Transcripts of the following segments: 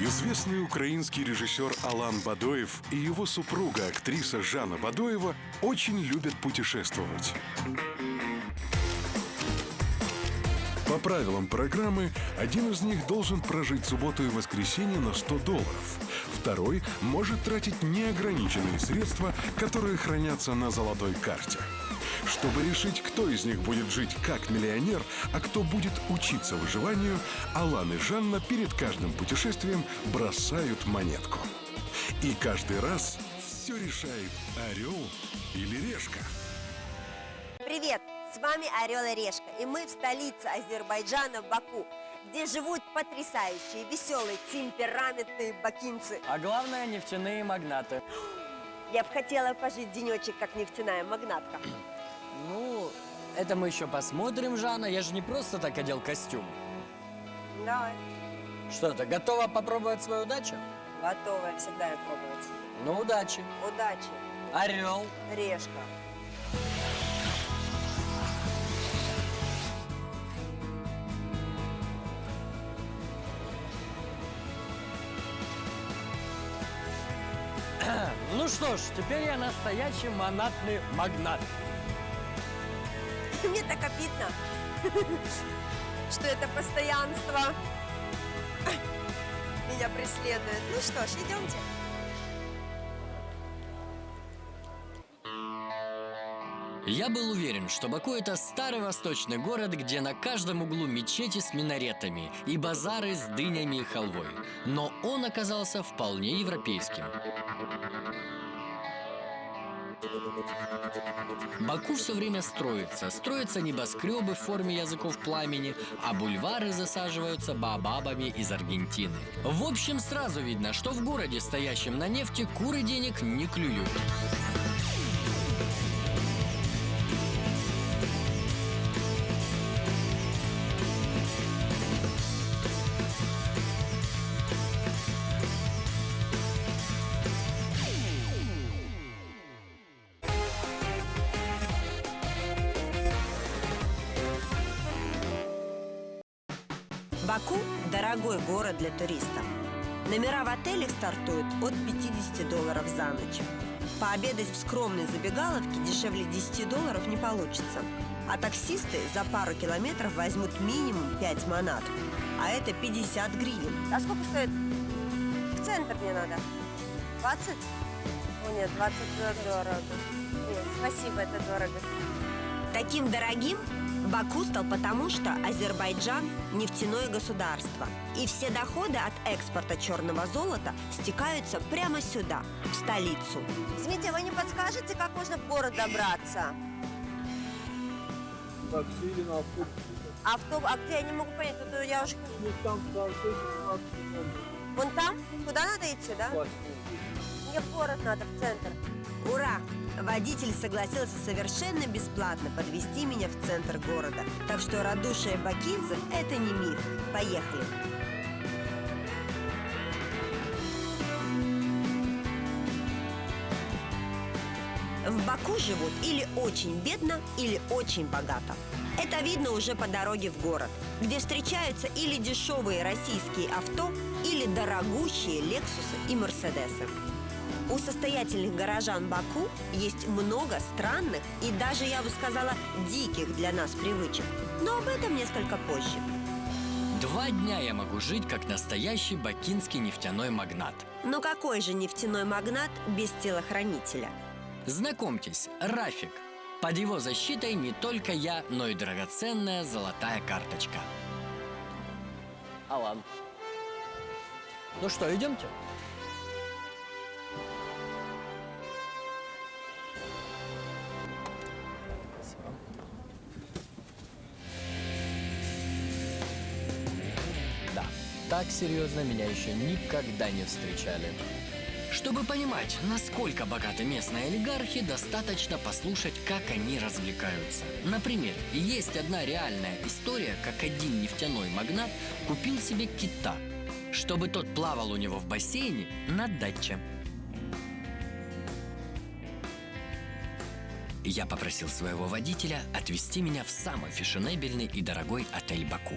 Известный украинский режиссер Алан Бадоев и его супруга, актриса Жанна Бадоева, очень любят путешествовать. По правилам программы, один из них должен прожить субботу и воскресенье на $100. Второй может тратить неограниченные средства, которые хранятся на золотой карте. Чтобы решить, кто из них будет жить как миллионер, а кто будет учиться выживанию, Алан и Жанна перед каждым путешествием бросают монетку. И каждый раз все решает орел или решка. Привет! С вами Орел и Решка, и мы в столице Азербайджана, Баку, где живут потрясающие, веселые, темпераментные бакинцы. А главное, нефтяные магнаты. Я бы хотела пожить денечек, как нефтяная магнатка. Ну, это мы еще посмотрим, Жанна. Я же не просто так одел костюм. Давай. Что ты, готова попробовать свою удачу? Готовая всегда пробовать. Ну, удачи. Удачи. Орел. Решка. Ну что ж, теперь я настоящий монатный магнат. Мне так обидно, что это постоянство меня преследует. Ну что ж, идемте. Я был уверен, что Баку – это старый восточный город, где на каждом углу мечети с минаретами и базары с дынями и халвой. Но он оказался вполне европейским. Баку все время строится. Строятся небоскребы в форме языков пламени, а бульвары засаживаются баобабами из Аргентины. В общем, сразу видно, что в городе, стоящем на нефти, куры денег не клюют. Баку – дорогой город для туристов. Номера в отелях стартуют от $50 за ночь. Пообедать в скромной забегаловке дешевле $10 не получится. А таксисты за пару километров возьмут минимум 5 манат. А это 50 гривен. А сколько стоит? В центр мне надо. 20? О нет, 20 дорого. Нет, спасибо, это дорого. Таким дорогим Баку стал потому, что Азербайджан – нефтяное государство. И все доходы от экспорта черного золота стекаются прямо сюда, в столицу. Извините, вы не подскажете, как можно в город добраться? Такси или на автобус? А где? Я не могу понять, тут я уже... Там, в конце 16 Вон там? Туда надо идти, да? Мне в город надо, в центр. Ура! Водитель согласился совершенно бесплатно подвезти меня в центр города. Так что радушие бакинцев – это не миф. Поехали! В Баку живут или очень бедно, или очень богато. Это видно уже по дороге в город, где встречаются или дешевые российские авто, или дорогущие Лексусы и Мерседесы. У состоятельных горожан Баку есть много странных и даже, я бы сказала, диких для нас привычек. Но об этом несколько позже. 2 дня я могу жить как настоящий бакинский нефтяной магнат. Но какой же нефтяной магнат без телохранителя? Знакомьтесь, Рафик. Под его защитой не только я, но и драгоценная золотая карточка. Алан. Ну что, идемте? Да, так серьезно меня еще никогда не встречали. Чтобы понимать, насколько богаты местные олигархи, достаточно послушать, как они развлекаются. Например, есть одна реальная история, как один нефтяной магнат купил себе кита, чтобы тот плавал у него в бассейне на даче. Я попросил своего водителя отвезти меня в самый фешенебельный и дорогой отель Баку.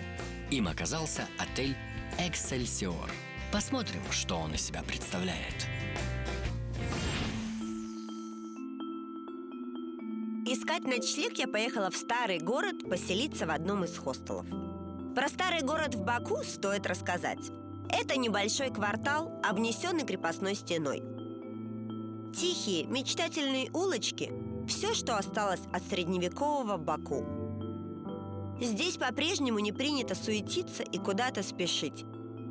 Им оказался отель «Эксельсиор». Посмотрим, что он из себя представляет. Искать ночлег я поехала в старый город поселиться в одном из хостелов. Про старый город в Баку стоит рассказать. Это небольшой квартал, обнесенный крепостной стеной. Тихие, мечтательные улочки – все, что осталось от средневекового Баку. Здесь по-прежнему не принято суетиться и куда-то спешить.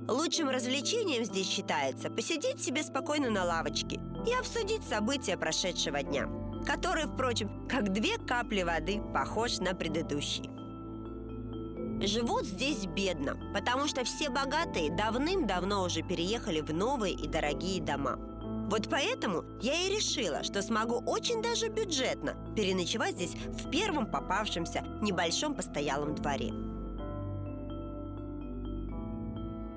Лучшим развлечением здесь считается посидеть себе спокойно на лавочке и обсудить события прошедшего дня, который, впрочем, как 2 капли воды, похож на предыдущий. Живут здесь бедно, потому что все богатые давным-давно уже переехали в новые и дорогие дома. Вот поэтому я и решила, что смогу очень даже бюджетно переночевать здесь в первом попавшемся небольшом постоялом дворе.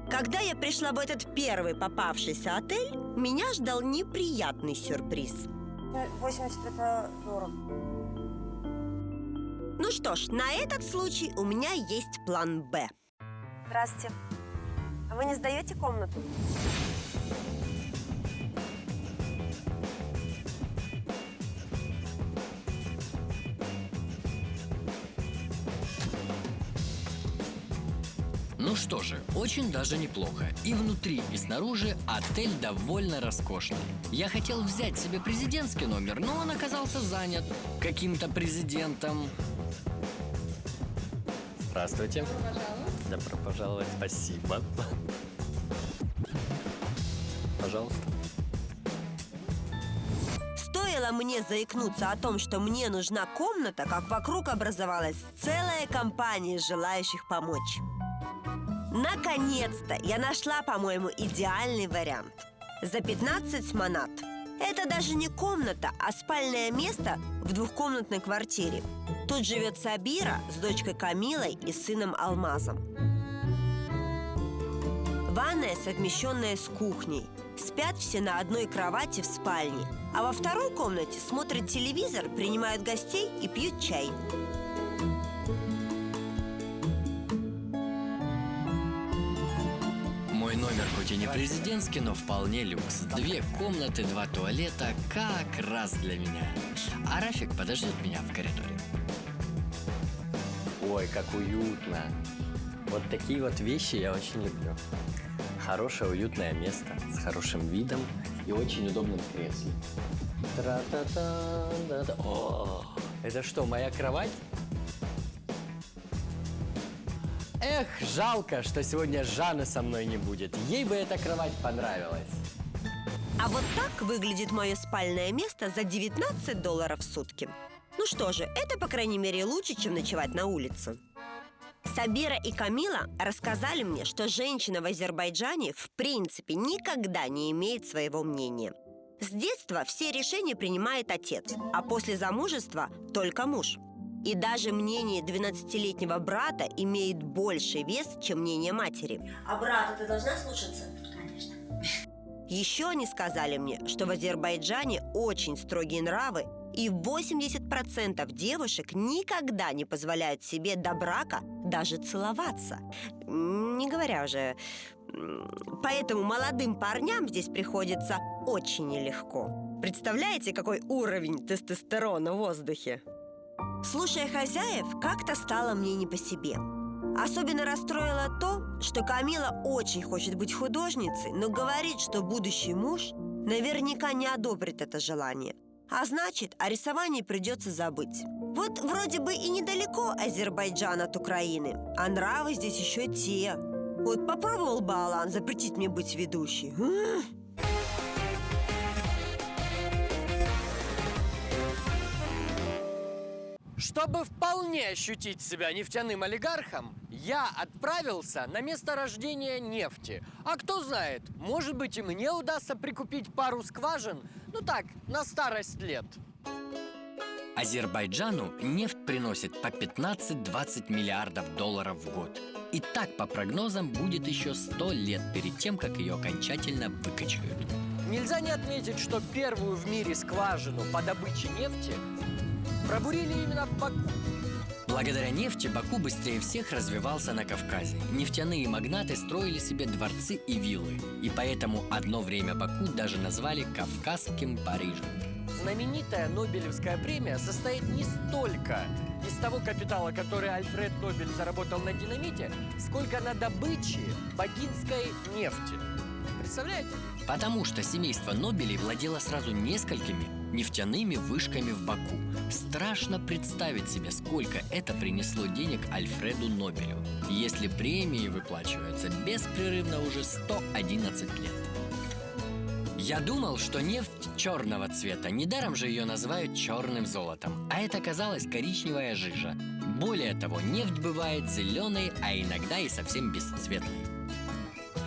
Когда я пришла в этот первый попавшийся отель, меня ждал неприятный сюрприз. 80 это дорого. Ну что ж, на этот случай у меня есть план «Б». Здравствуйте. А вы не сдаете комнату? Ну что же, очень даже неплохо. И внутри, и снаружи отель довольно роскошный. Я хотел взять себе президентский номер, но он оказался занят каким-то президентом. Здравствуйте. Добро пожаловать. Спасибо. Пожалуйста. Стоило мне заикнуться о том, что мне нужна комната, как вокруг образовалась целая компания желающих помочь. Наконец-то я нашла, по-моему, идеальный вариант. За 15 манат. Это даже не комната, а спальное место в 2-комнатной квартире. Тут живет Сабира с дочкой Камилой и сыном Алмазом. Ванная, совмещенная с кухней. Спят все на одной кровати в спальне. А во 2-й комнате смотрят телевизор, принимают гостей и пьют чай. Мой номер хоть и не президентский, но вполне люкс. 2 комнаты, 2 туалета, как раз для меня. А Рафик подождет меня в коридоре. Ой, как уютно. Вот такие вот вещи я очень люблю. Хорошее, уютное место с хорошим видом и очень удобным креслом. Тра-та-та-да-да. О, это что, моя кровать? Эх, жалко, что сегодня Жанны со мной не будет. Ей бы эта кровать понравилась. А вот так выглядит мое спальное место за $19 в сутки. Ну что же, это, по крайней мере, лучше, чем ночевать на улице. Сабира и Камила рассказали мне, что женщина в Азербайджане в принципе никогда не имеет своего мнения. С детства все решения принимает отец, а после замужества только муж. И даже мнение 12-летнего брата имеет больший вес, чем мнение матери. А брата ты должна слушаться? Конечно. Еще они сказали мне, что в Азербайджане очень строгие нравы, и 80% девушек никогда не позволяют себе до брака даже целоваться. Не говоря уже... Поэтому молодым парням здесь приходится очень нелегко. Представляете, какой уровень тестостерона в воздухе? Слушая хозяев, как-то стало мне не по себе. Особенно расстроило то, что Камила очень хочет быть художницей, но говорит, что будущий муж наверняка не одобрит это желание. А значит, о рисовании придется забыть. Вот вроде бы и недалеко Азербайджан от Украины, а нравы здесь еще те. Вот попробовал бы Алан запретить мне быть ведущей. Чтобы вполне ощутить себя нефтяным олигархом, я отправился на место рождения нефти. А кто знает, может быть, и мне удастся прикупить пару скважин, ну так, на старость лет. Азербайджану нефть приносит по 15-20 миллиардов долларов в год. И так, по прогнозам, будет еще 100 лет перед тем, как ее окончательно выкачают. Нельзя не отметить, что первую в мире скважину по добыче нефти пробурили именно в Баку. Благодаря нефти Баку быстрее всех развивался на Кавказе. Нефтяные магнаты строили себе дворцы и виллы. И поэтому одно время Баку даже назвали Кавказским Парижем. Знаменитая Нобелевская премия состоит не столько из того капитала, который Альфред Нобель заработал на динамите, сколько на добыче бакинской нефти. Представляете? Потому что семейство Нобелей владело сразу несколькими нефтяными вышками в Баку. Страшно представить себе, сколько это принесло денег Альфреду Нобелю, если премии выплачиваются беспрерывно уже 111 лет. Я думал, что нефть черного цвета, недаром же ее называют черным золотом, а это оказалась коричневая жижа. Более того, нефть бывает зеленой, а иногда и совсем бесцветной.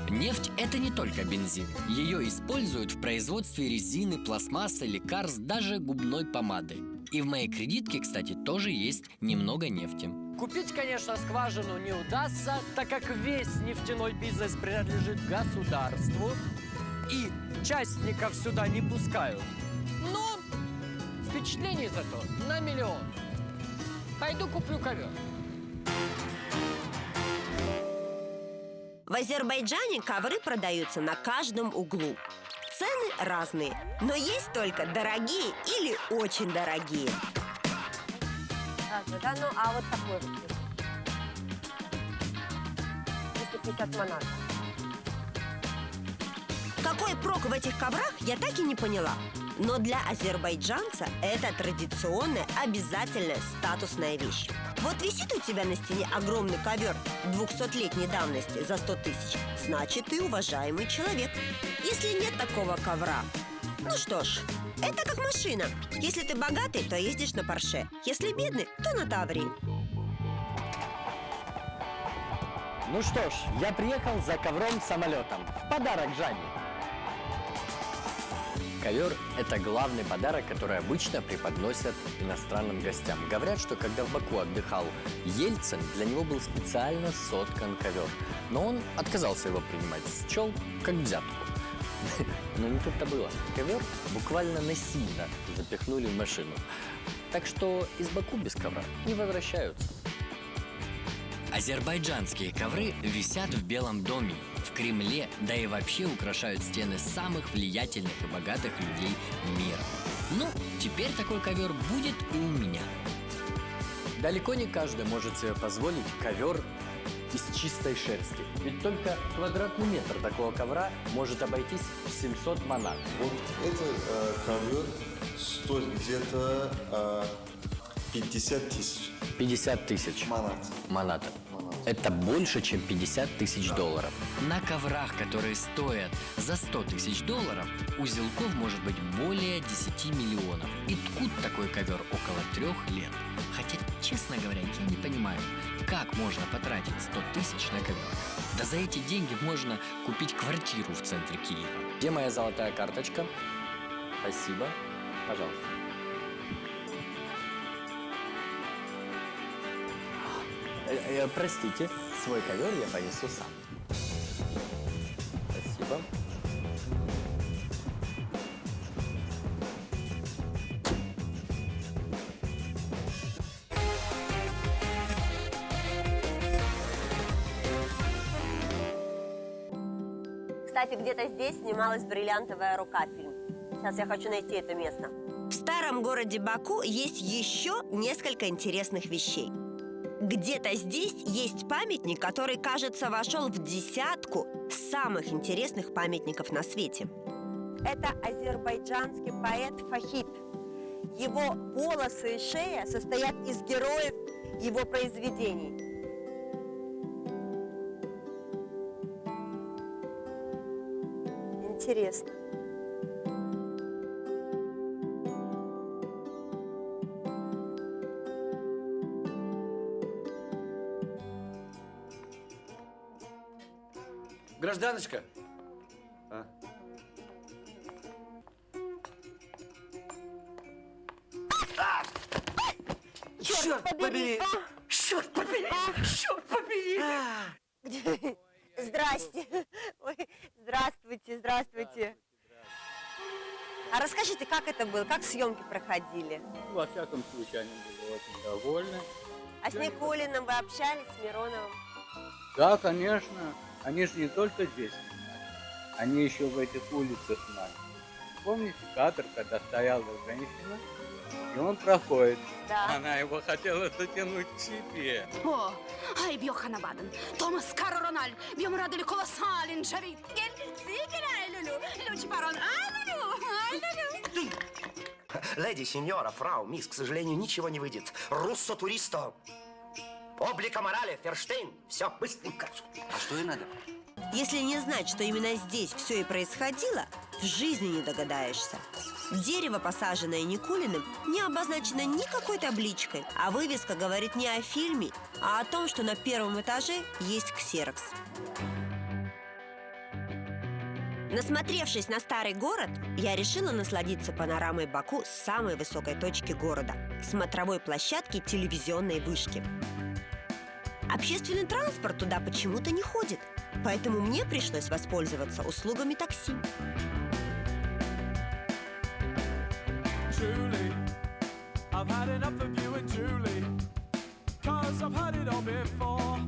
Нефть – это не только бензин. Ее используют в производстве резины, пластмассы, лекарств, даже губной помады. И в моей кредитке, кстати, тоже есть немного нефти. Купить, конечно, скважину не удастся, так как весь нефтяной бизнес принадлежит государству, и частников сюда не пускают. Но впечатлений зато на миллион. Пойду куплю ковер. В Азербайджане ковры продаются на каждом углу. Цены разные, но есть только дорогие или очень дорогие. Да, ну а вот такой вот. 250 манатов. Какой прок в этих коврах, я так и не поняла. Но для азербайджанца это традиционная, обязательная статусная вещь. Вот висит у тебя на стене огромный ковер 200-летней давности за 100 тысяч, значит, ты уважаемый человек. Если нет такого ковра, ну что ж, это как машина. Если ты богатый, то ездишь на Порше. Если бедный, то на Таврии. Ну что ж, я приехал за ковром-самолетом. В подарок Жанне. Ковер – это главный подарок, который обычно преподносят иностранным гостям. Говорят, что когда в Баку отдыхал Ельцин, для него был специально соткан ковер. Но он отказался его принимать, счел как взятку. Но не тут-то было. Ковер буквально насильно запихнули в машину. Так что из Баку без ковра не возвращаются. Азербайджанские ковры висят в Белом доме, в Кремле, да и вообще украшают стены самых влиятельных и богатых людей мира. Ну, теперь такой ковер будет и у меня. Далеко не каждый может себе позволить ковер из чистой шерсти. Ведь только квадратный метр такого ковра может обойтись в 700 манат. Вот этот ковер стоит где-то 50 тысяч. 50 тысяч. Манатов. Это больше, чем 50 тысяч долларов. На коврах, которые стоят за 100 тысяч долларов, узелков может быть более 10 миллионов. И ткут такой ковер около 3 лет. Хотя, честно говоря, я не понимаю, как можно потратить 100 тысяч на ковер. Да за эти деньги можно купить квартиру в центре Киева. Где моя золотая карточка? Спасибо. Пожалуйста. Простите, свой ковер я понесу сам. Спасибо. Кстати, где-то здесь снималась «Бриллиантовая рука» фильм. Сейчас я хочу найти это место. В старом городе Баку есть еще несколько интересных вещей. Где-то здесь есть памятник, который, кажется, вошел в 10 самых интересных памятников на свете. Это азербайджанский поэт Фахид. Его волосы и шея состоят из героев его произведений. Интересно. Гражданочка. Черт побери! Черт побери! Черт побери! Здрасте! Ой, здравствуйте, здравствуйте. А расскажите, как это было, как съемки проходили? Во всяком случае, они были очень довольны. А с Никулиным вы общались, с Мироновым? Да, конечно. Они же не только здесь снимали. Они еще в этих улицах снимали. Помните кадр, когда стояла женщина, и он проходит. Да. Она его хотела затянуть к себе. О, ай, Бьохана Баден, Томас Каро Рональ, Бьем радили колоссален Джавид. Лючи парон, Лю. Леди, сеньора, фрау, мисс, к сожалению, ничего не выйдет. Руссо туристо. Облика морали, Ферштейн. Все, быстренько. А что ей надо? Если не знать, что именно здесь все и происходило, в жизни не догадаешься. Дерево, посаженное Никулиным, не обозначено никакой табличкой, а вывеска говорит не о фильме, а о том, что на первом этаже есть ксерокс. Насмотревшись на старый город, я решила насладиться панорамой Баку с самой высокой точки города – смотровой площадки телевизионной вышки. Общественный транспорт туда почему-то не ходит, поэтому мне пришлось воспользоваться услугами такси. Julie, I've had enough of you and Julie, 'cause I've had it all before.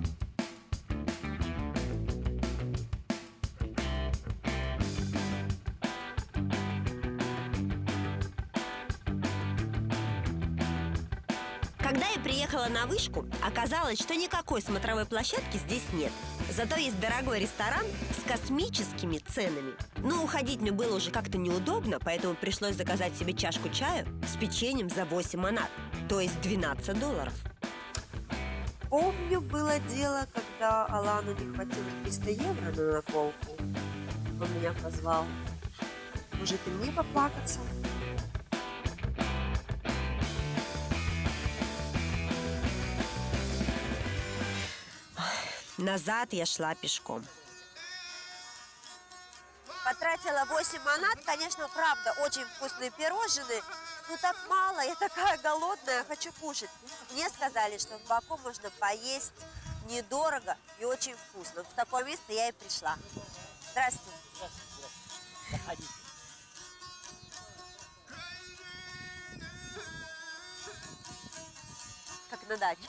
Когда я приехала на вышку, оказалось, что никакой смотровой площадки здесь нет. Зато есть дорогой ресторан с космическими ценами. Но уходить мне было уже как-то неудобно, поэтому пришлось заказать себе чашку чая с печеньем за 8 манат, то есть $12. Помню, было дело, когда Алану не хватило 300 евро на наколку. Он меня позвал. Может, и мне поплакаться? Назад я шла пешком. Потратила 8 манат, конечно, правда, очень вкусные пирожные. Но так мало, я такая голодная, хочу кушать. Мне сказали, что в Баку можно поесть недорого и очень вкусно. В такое место я и пришла. Здравствуйте. Заходите. Как на даче.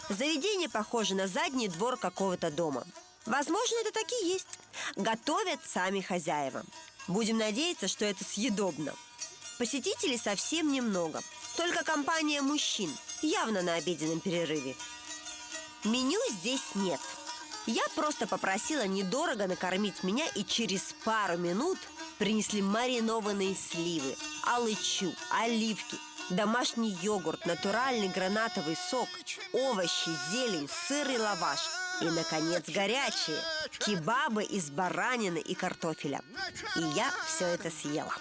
Заведение похоже на задний двор какого-то дома. Возможно, это так и есть. Готовят сами хозяева. Будем надеяться, что это съедобно. Посетителей совсем немного. Только компания мужчин, явно на обеденном перерыве. Меню здесь нет. Я просто попросила недорого накормить меня, и через пару минут принесли маринованные сливы, алычу, оливки, домашний йогурт, натуральный гранатовый сок, овощи, зелень, сыр и лаваш. И, наконец, горячие кебабы из баранины и картофеля. И я все это съела.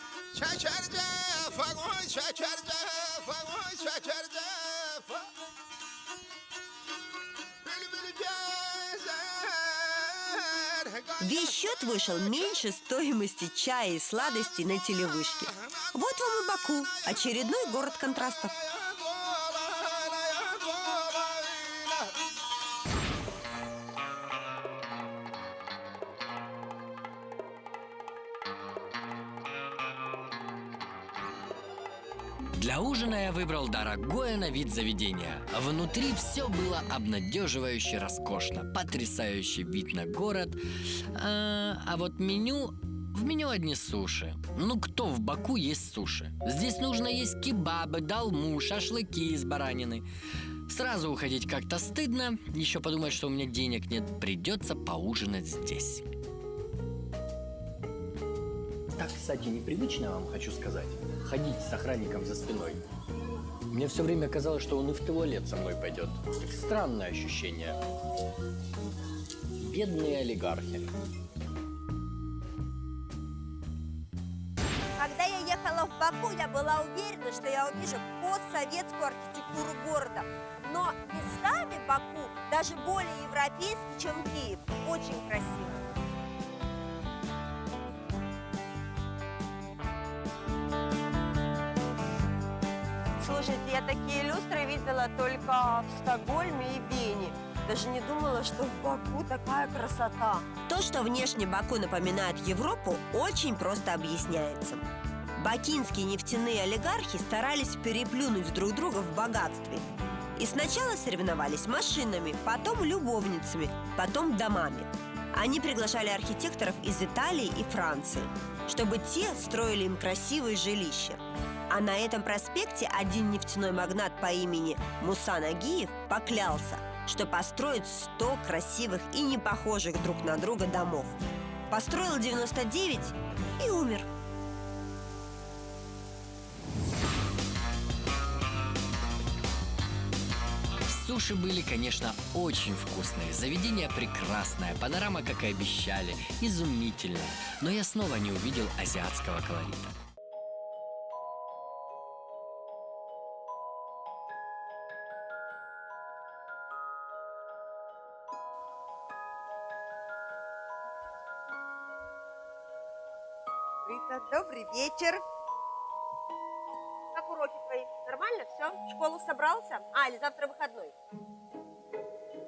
Весь счет вышел меньше стоимости чая и сладостей на телевышке. Вот вам и Баку, очередной город контрастов. Для ужина я выбрал дорогое на вид заведение. Внутри все было обнадеживающе роскошно. Потрясающий вид на город. А вот в меню одни суши. Ну, кто в Баку ест суши? Здесь нужно есть кебабы, долму, шашлыки из баранины. Сразу уходить как-то стыдно. Еще подумать, что у меня денег нет. Придется поужинать здесь. Так, кстати, непривычно вам хочу сказать. Ходить с охранником за спиной. Мне все время казалось, что он и в туалет со мной пойдет. Странное ощущение. Бедные олигархи. Когда я ехала в Баку, я была уверена, что я увижу постсоветскую архитектуру города. Но местами Баку даже более европейский, чем Киев. Очень красиво. Слушайте, я такие люстры видела только в Стокгольме и Вене. Даже не думала, что в Баку такая красота. То, что внешне Баку напоминает Европу, очень просто объясняется. Бакинские нефтяные олигархи старались переплюнуть друг друга в богатстве. И сначала соревновались машинами, потом любовницами, потом домами. Они приглашали архитекторов из Италии и Франции, чтобы те строили им красивые жилища. А на этом проспекте один нефтяной магнат по имени Муса Нагиев поклялся, что построит 100 красивых и не похожих друг на друга домов. Построил 99 и умер. Суши были, конечно, очень вкусные. Заведение прекрасное, панорама, как и обещали, изумительная. Но я снова не увидел азиатского колорита. Рита, добрый вечер. Как уроки твои? Нормально? Все? В школу собрался? Или завтра выходной?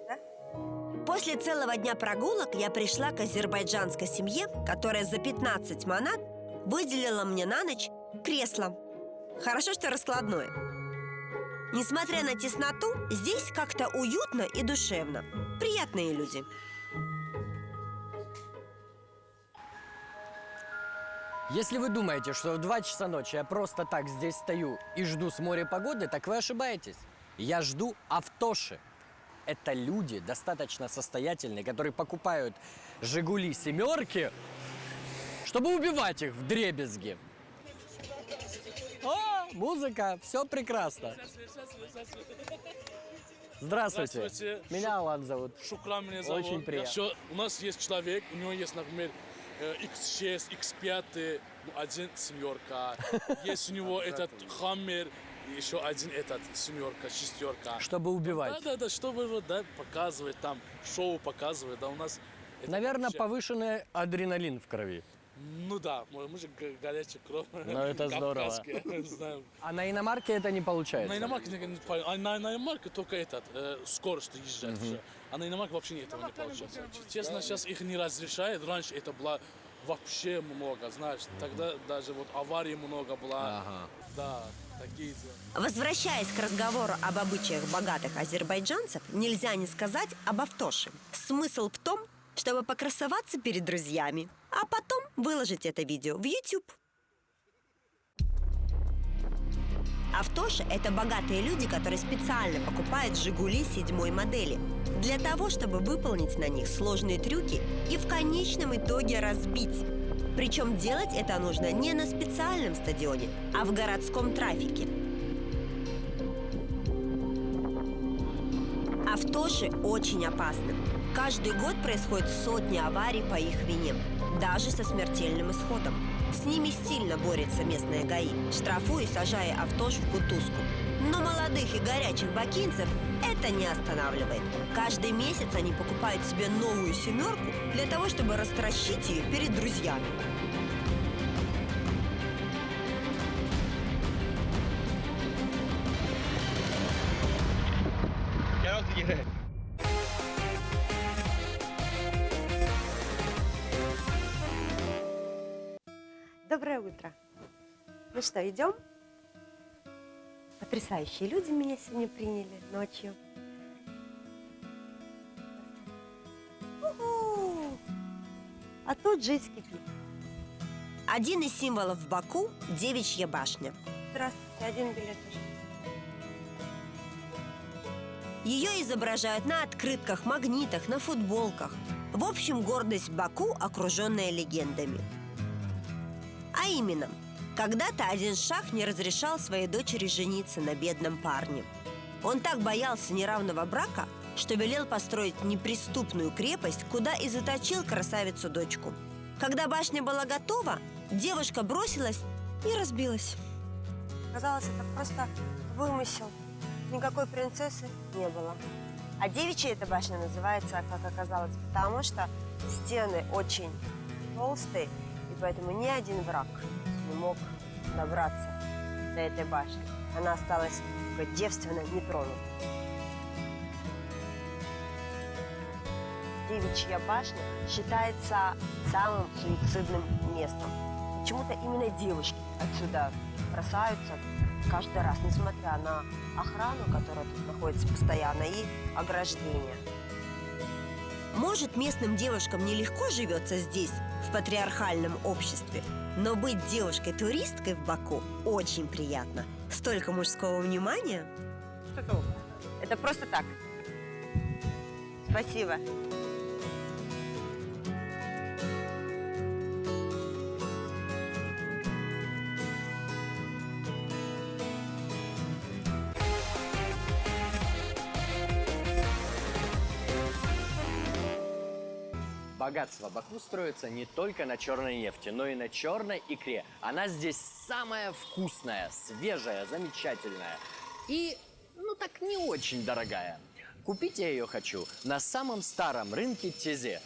Да? После целого дня прогулок я пришла к азербайджанской семье, которая за 15 манат выделила мне на ночь кресло. Хорошо, что раскладное. Несмотря на тесноту, здесь как-то уютно и душевно. Приятные люди. Если вы думаете, что в 2 часа ночи я просто так здесь стою и жду с моря погоды, так вы ошибаетесь. Я жду автоши. Это люди достаточно состоятельные, которые покупают «Жигули» семерки, чтобы убивать их вдребезги. О, музыка, все прекрасно. Здравствуйте. Здравствуйте. Меня Алан зовут. Шукран меня зовут. Очень приятно. У нас есть человек, у него есть, например, X6, X5, один семерка. Есть у него этот Хаммер, еще один этот семерка, шестерка. Чтобы убивать. Да, чтобы вот, показывать там, шоу показывать, да, у нас. Наверное, вообще... повышенный адреналин в крови. Ну да, мы же горячая кровь. Ну это здорово. Знаем. А на иномарке это не получается? На иномарке на иномарке только скорость езжать. А на иномарке вообще этого не получается. Честно, сейчас их не разрешают. Раньше это было вообще много, знаешь. Тогда даже вот аварий много было. Да, такие дела. Возвращаясь к разговору об обычаях богатых азербайджанцев, нельзя не сказать об автоше. Смысл в том, чтобы покрасоваться перед друзьями, а потом выложить это видео в YouTube. Автоши – это богатые люди, которые специально покупают «Жигули» 7-й модели для того, чтобы выполнить на них сложные трюки и в конечном итоге разбить. Причем делать это нужно не на специальном стадионе, а в городском трафике. Автоши очень опасны. Каждый год происходят сотни аварий по их вине, даже со смертельным исходом. С ними сильно борется местная ГАИ, штрафуя и сажая автош в кутузку. Но молодых и горячих бакинцев это не останавливает. Каждый месяц они покупают себе новую семерку для того, чтобы растращить ее перед друзьями. Доброе утро. Ну что, идем? Потрясающие люди меня сегодня приняли ночью. У-ху! А тут жизнь кипит. Один из символов Баку – Девичья башня. Здравствуйте, один билет уже. Ее изображают на открытках, магнитах, на футболках. В общем, гордость Баку, окруженная легендами. А именно, когда-то один шах не разрешал своей дочери жениться на бедном парне. Он так боялся неравного брака, что велел построить неприступную крепость, куда и заточил красавицу-дочку. Когда башня была готова, девушка бросилась и разбилась. Казалось, это просто вымысел. Никакой принцессы не было. А девичья эта башня называется, как оказалось, потому что стены очень толстые, и поэтому ни один враг не мог добраться до этой башни. Она осталась девственно нетронутой. Девичья башня считается самым суицидным местом. почему-то именно девушки отсюда бросаются каждый раз, несмотря на охрану, которая тут находится постоянно, и ограждение. Может, местным девушкам нелегко живется здесь, в патриархальном обществе, но быть девушкой-туристкой в Баку очень приятно. Столько мужского внимания. Это просто так. Спасибо. Богатство Баку строится не только на черной нефти, но и на черной икре. Она здесь самая вкусная, свежая, замечательная и, ну так, не очень дорогая. Купить я ее хочу на самом старом рынке Тезе.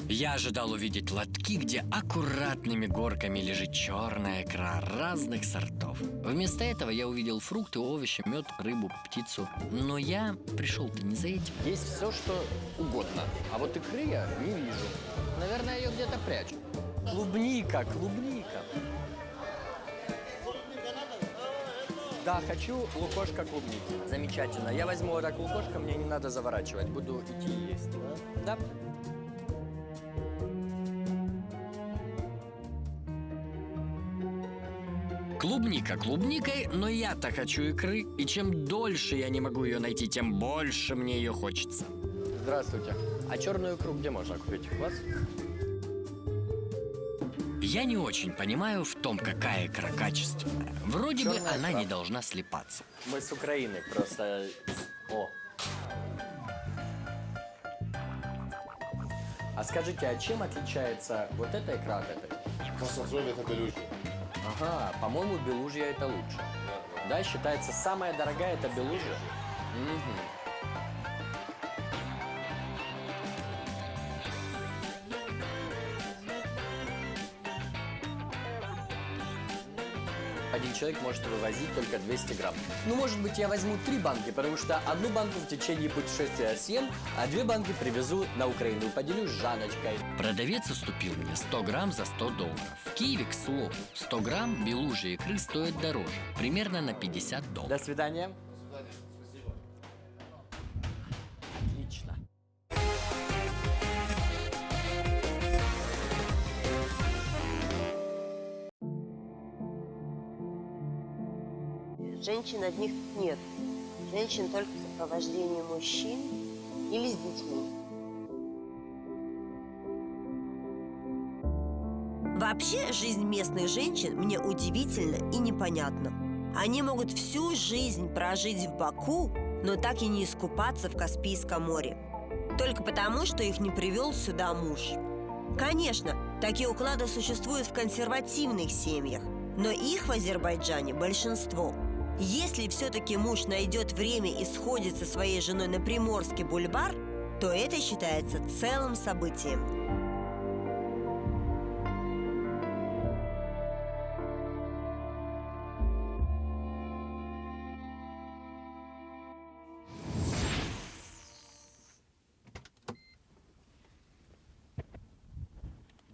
Я ожидал увидеть лотки, где аккуратными горками лежит черная икра разных сортов. Вместо этого я увидел фрукты, овощи, мед, рыбу, птицу. Но я пришел-то не за этим. Есть все, что угодно. А вот икры я не вижу. Наверное, ее где-то прячут. Клубника, клубника. Да, хочу лукошко клубники. Замечательно. Я возьму вот так лукошко, мне не надо заворачивать. Буду идти и есть. Да. Клубника клубникой, но я-то хочу икры, и чем дольше я не могу ее найти, тем больше мне ее хочется. Здравствуйте. А черную икру где можно купить? У вас? Я не очень понимаю в том, какая икра качественная. Вроде бы она не должна слипаться. Мы с Украины, просто... О! А скажите, а чем отличается вот эта икра от этой? Это белужья. Ага, по-моему, белужья это лучше. Да, считается, самая дорогая это белужья? Угу. Один человек может вывозить только 200 грамм. Ну, может быть, я возьму 3 банки, потому что одну банку в течение путешествия съем, а 2 банки привезу на Украину и поделюсь с Жанночкой. Продавец уступил мне 100 грамм за $100. В Киеве, к слову, 100 грамм белужьей икры стоит дороже, примерно на $50. До свидания. Отлично. Женщин одних тут нет. Женщин только в сопровождении мужчин или с детьми. Вообще, жизнь местных женщин мне удивительна и непонятна. Они могут всю жизнь прожить в Баку, но так и не искупаться в Каспийском море. Только потому, что их не привел сюда муж. Конечно, такие уклады существуют в консервативных семьях, но их в Азербайджане большинство. Если все-таки муж найдет время и сходит со своей женой на Приморский бульвар, то это считается целым событием.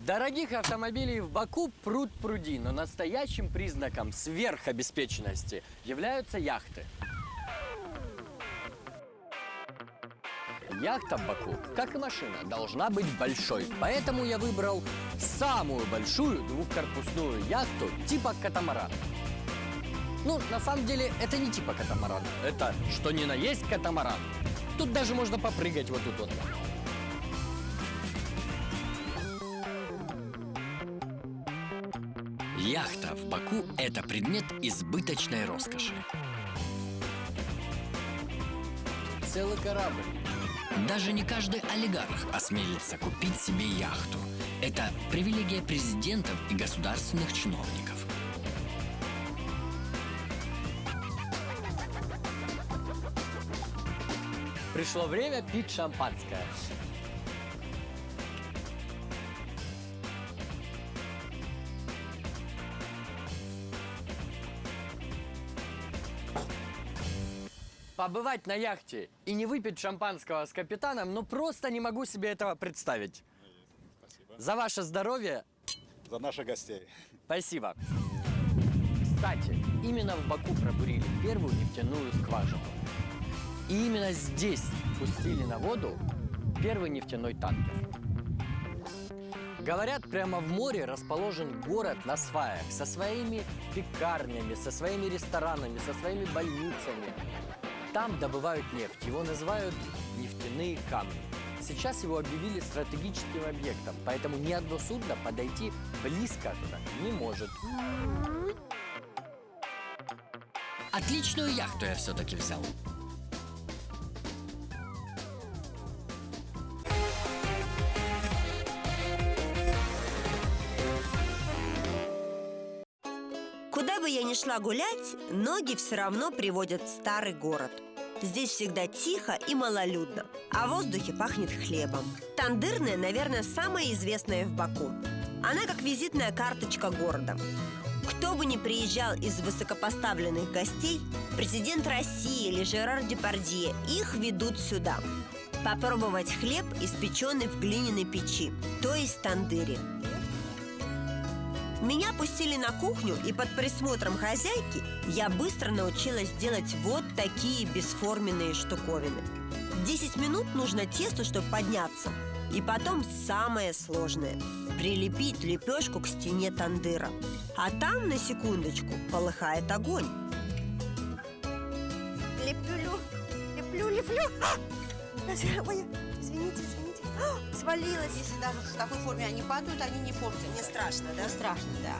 Дорогих автомобилей в Баку пруд-пруди, но настоящим признаком сверхобеспеченности являются яхты. Яхта в Баку, как и машина, должна быть большой. Поэтому я выбрал самую большую двухкорпусную яхту типа катамаран. Ну, на самом деле, это не типа катамаран. Это что ни на есть катамаран. Тут даже можно попрыгать вот тут вот. Яхта в Баку – это предмет избыточной роскоши. Целый корабль. Даже не каждый олигарх осмелится купить себе яхту. Это привилегия президентов и государственных чиновников. Пришло время пить шампанское. Побывать на яхте и не выпить шампанского с капитаном, ну просто не могу себе этого представить. Спасибо. За ваше здоровье. За наших гостей. Спасибо. Кстати, именно в Баку пробурили первую нефтяную скважину. И именно здесь пустили на воду первый нефтяной танкер. Говорят, прямо в море расположен город на сваях со своими пекарнями, со своими ресторанами, со своими больницами. Там добывают нефть, его называют нефтяные камни. Сейчас его объявили стратегическим объектом, поэтому ни одно судно подойти близко туда не может. Отличную яхту я все-таки взял. Куда бы я ни шла гулять, ноги все равно приводят в старый город. Здесь всегда тихо и малолюдно, а в воздухе пахнет хлебом. Тандырная, наверное, самая известная в Баку. Она как визитная карточка города. Кто бы ни приезжал из высокопоставленных гостей, президент России или Жерар Депардье, их ведут сюда. Попробовать хлеб, испеченный в глиняной печи, то есть тандыре. Меня пустили на кухню, и под присмотром хозяйки я быстро научилась делать вот такие бесформенные штуковины. 10 минут нужно тесту, чтобы подняться. И потом самое сложное – прилепить лепешку к стене тандыра. А там, на секундочку, полыхает огонь. Леплю. Ой, извините. Свалилась. Если даже в такой форме они падают, они не портят. Не страшно, да? Не страшно, да.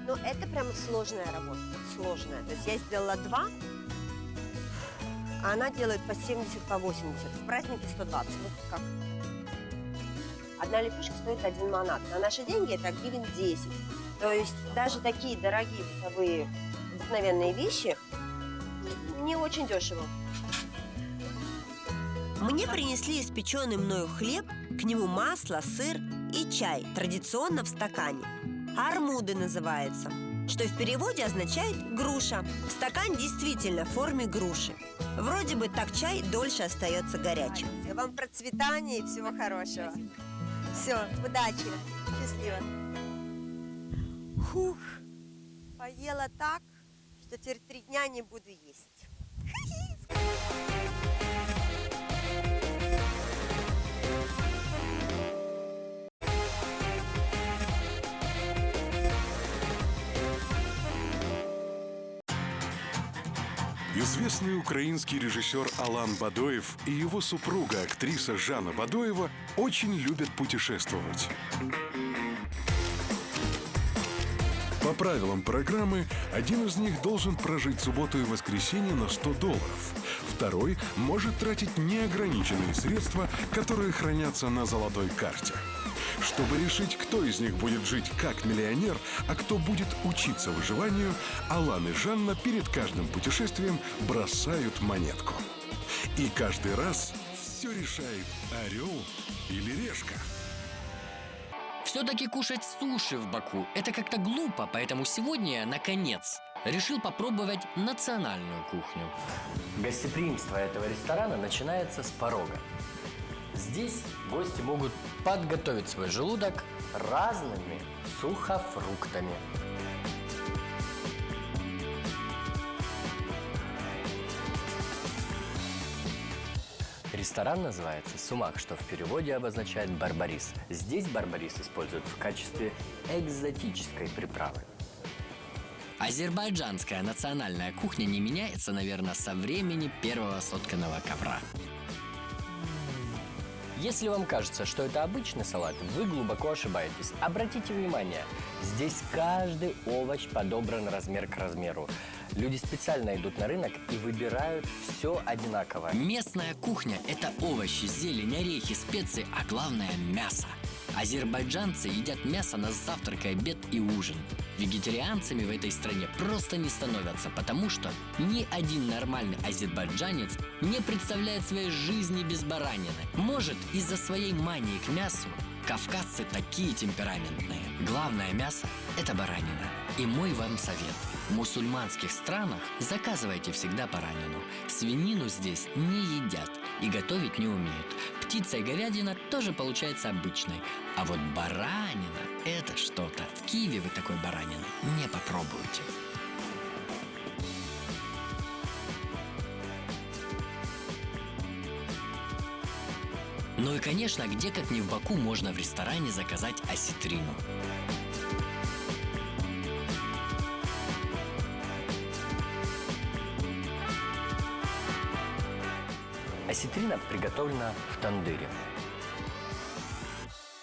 Ну, это прям сложная работа. Сложная. То есть я сделала 2, а она делает по 70, по 80. В празднике 120. Вот как. Одна лепешка стоит 1 манат. На наши деньги это гривен 10. То есть даже такие дорогие бытовые обыкновенные вещи не очень дешево. Мне принесли испеченный мною хлеб, к нему масло, сыр и чай, традиционно в стакане. Армуды называется, что в переводе означает груша. Стакан действительно в форме груши. Вроде бы так чай дольше остается горячим. Вам процветания и всего хорошего. Все, удачи, счастливо. Фух, поела так, что теперь 3 дня не буду есть. Известный украинский режиссер Алан Бадоев и его супруга, актриса Жанна Бадоева, очень любят путешествовать. По правилам программы, один из них должен прожить субботу и воскресенье на $100. Второй может тратить неограниченные средства, которые хранятся на золотой карте. Чтобы решить, кто из них будет жить как миллионер, а кто будет учиться выживанию, Алан и Жанна перед каждым путешествием бросают монетку. И каждый раз все решает орел или решка. Все-таки кушать суши в Баку – это как-то глупо, поэтому сегодня я, наконец, решил попробовать национальную кухню. Гостеприимство этого ресторана начинается с порога. Здесь гости могут подготовить свой желудок разными сухофруктами. Ресторан называется «Сумах», что в переводе обозначает «барбарис». Здесь барбарис используют в качестве экзотической приправы. Азербайджанская национальная кухня не меняется, наверное, со времени первого сотканного ковра. Если вам кажется, что это обычный салат, вы глубоко ошибаетесь. Обратите внимание, здесь каждый овощ подобран размер к размеру. Люди специально идут на рынок и выбирают все одинаково. Местная кухня – это овощи, зелень, орехи, специи, а главное – мясо. Азербайджанцы едят мясо на завтрак, обед и ужин. Вегетарианцами в этой стране просто не становятся, потому что ни один нормальный азербайджанец не представляет своей жизни без баранины. Может, из-за своей мании к мясу кавказцы такие темпераментные. Главное мясо – это баранина. И мой вам совет. В мусульманских странах заказывайте всегда баранину. Свинину здесь не едят и готовить не умеют. Птица и говядина тоже получается обычной. А вот баранина – это что-то. В Киеве вы такой баранины не попробуете. Ну и, конечно, где как не в Баку можно в ресторане заказать осетрину. Осетрина приготовлена в тандыре.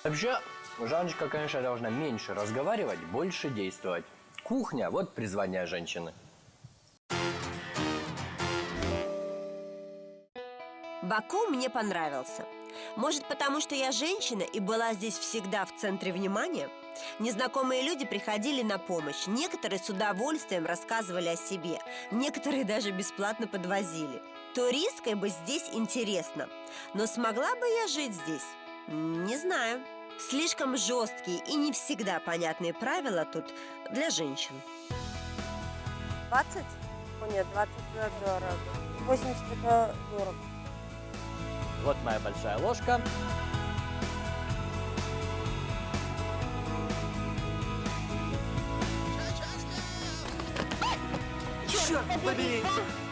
Вообще, Жанночка, конечно, должна меньше разговаривать, больше действовать. Кухня – вот призвание женщины. Баку мне понравился. Может, потому что я женщина и была здесь всегда в центре внимания? Незнакомые люди приходили на помощь. Некоторые с удовольствием рассказывали о себе. Некоторые даже бесплатно подвозили. Туристкой бы здесь интересно. Но смогла бы я жить здесь? Не знаю. Слишком жесткие и не всегда понятные правила тут для женщин. 20? О, нет, 20 это дорого. 80 это дорого. Вот моя большая ложка. Черт побери!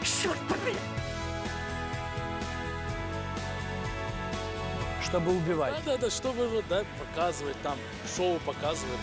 Черт побери! Чтобы убивать. Да, чтобы вот, да, показывать там, шоу показывать.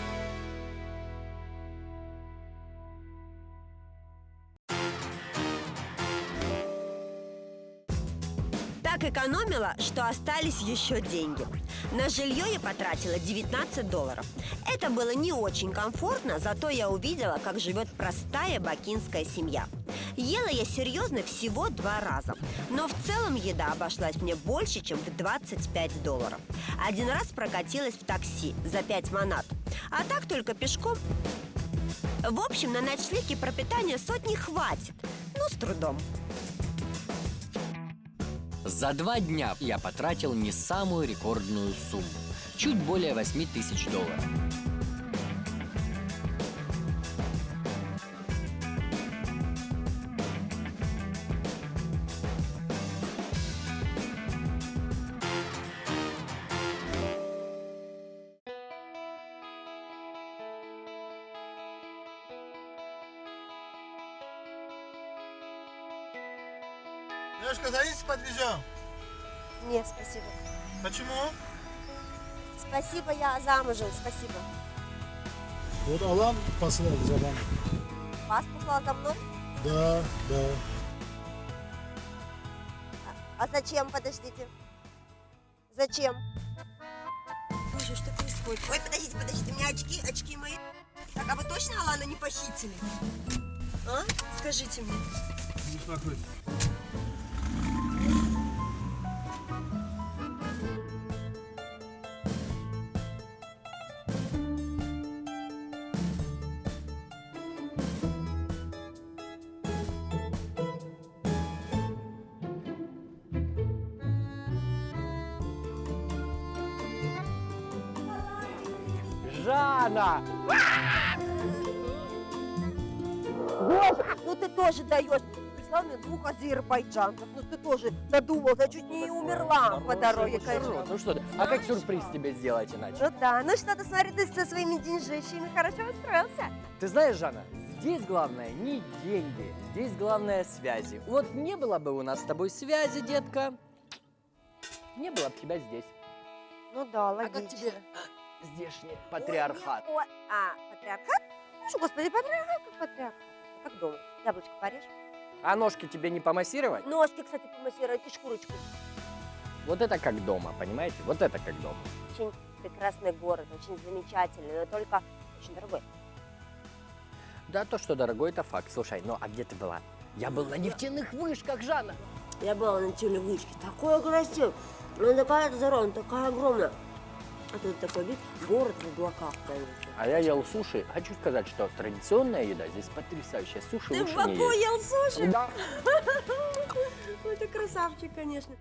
Так экономила, что остались еще деньги. На жилье я потратила $19. Это было не очень комфортно, зато я увидела, как живет простая бакинская семья. Ела я серьезно всего 2 раза. Но в целом еда обошлась мне больше, чем в $25. Один раз прокатилась в такси за 5 манат. А так только пешком. В общем, на ночлег и пропитание сотни хватит. Ну, с трудом. За 2 дня я потратил не самую рекордную сумму. Чуть более $8000. Девушка, садитесь, подвезем. Нет, спасибо. Почему? Спасибо, я замужем, спасибо. Вот Алан послал за вами. Вас послал за мной? Да. А зачем, подождите? Зачем? Боже, что происходит? Ой, подождите, у меня очки мои. Так, а вы точно Алана не похитили? А? Скажите мне. Не успокойтесь. Жанна! Ну ты тоже даешь. Прислал мне 2 азербайджанцев. Ну ты тоже надумал, я чуть не умерла по дороге, конечно. Ну что ты, а как сюрприз тебе сделать иначе? Ну да, ну что ты, смотри, ты со своими деньжищами хорошо устроился. Ты знаешь, Жанна, здесь главное не деньги, здесь главное связи. Вот не было бы у нас с тобой связи, детка, не было бы тебя здесь. Ну да, логично. А как тебе здешний патриархат? Патриархат? Ну что, господи, патриархат как патриархат. Как дома. Яблочко порежь. А ножки тебе не помассировать? Ножки, кстати, помассировать и шкурочку. Вот это как дома, понимаете? Вот это как дома. Очень прекрасный город, очень замечательный, но только очень дорогой. Да, то, что дорогой, это факт. Слушай, ну а где ты была? Я был на нефтяных вышках, Жанна. Я была на телевышке, такой красивый. Она такая здоровая, такая огромная. А тут такой вид, город в облаках, конечно. А я ел суши. Хочу сказать, что традиционная еда здесь потрясающая. Суши Ты в лучше не Баку есть. ел суши? Да. Ну, ты красавчик, конечно.